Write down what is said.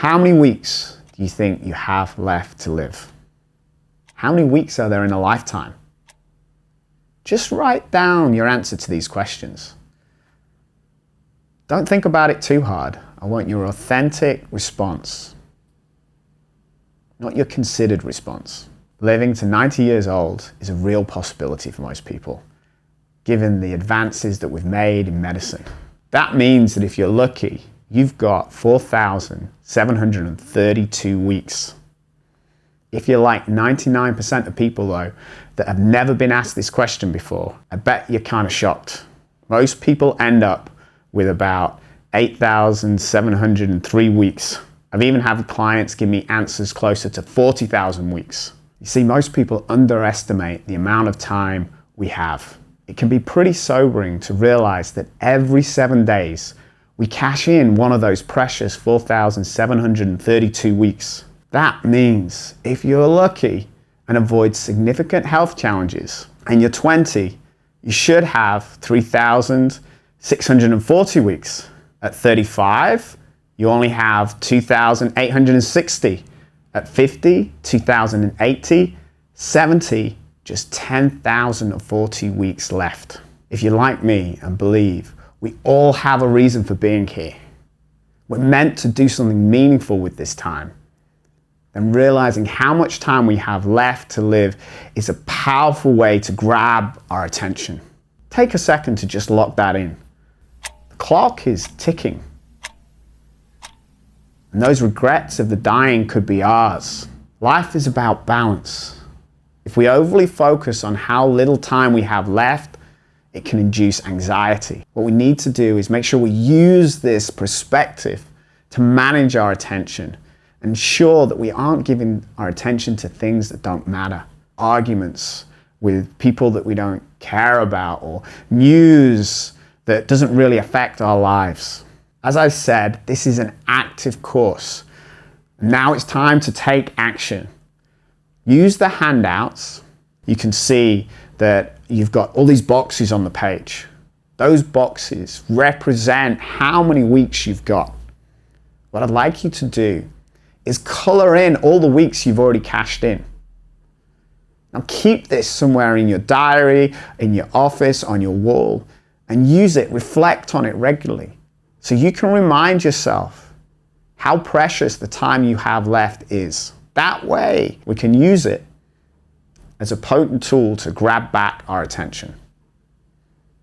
How many weeks do you think you have left to live? How many weeks are there in a lifetime? Just write down your answer to these questions. Don't think about it too hard. I want your authentic response, not your considered response. Living to 90 years old is a real possibility for most people, given the advances that we've made in medicine. That means that if you're lucky, you've got 4,732 weeks. If you're like 99% of people though, that have never been asked this question before, I bet you're kind of shocked. Most people end up with about 8,703 weeks. I've even had clients give me answers closer to 40,000 weeks. You see, most people underestimate the amount of time we have. It can be pretty sobering to realize that every 7 days, we cash in one of those precious 4,732 weeks. That means if you're lucky and avoid significant health challenges and you're 20, you should have 3,640 weeks. At 35, you only have 2,860. At 50, 2,080. 70, just 10,040 weeks left. If you're like me and believe we all have a reason for being here, we're meant to do something meaningful with this time, then realizing how much time we have left to live is a powerful way to grab our attention. Take a second to just lock that in. The clock is ticking. And those regrets of the dying could be ours. Life is about balance. If we overly focus on how little time we have left, it can induce anxiety. What we need to do is make sure we use this perspective to manage our attention, ensure that we aren't giving our attention to things that don't matter. Arguments with people that we don't care about, or news that doesn't really affect our lives. As I said, this is an active course. Now it's time to take action. Use the handouts. You can see that you've got all these boxes on the page. Those boxes represent how many weeks you've got. What I'd like you to do is color in all the weeks you've already cashed in. Now keep this somewhere in your diary, in your office, on your wall, and use it, reflect on it regularly, so you can remind yourself how precious the time you have left is. That way, we can use it as a potent tool to grab back our attention.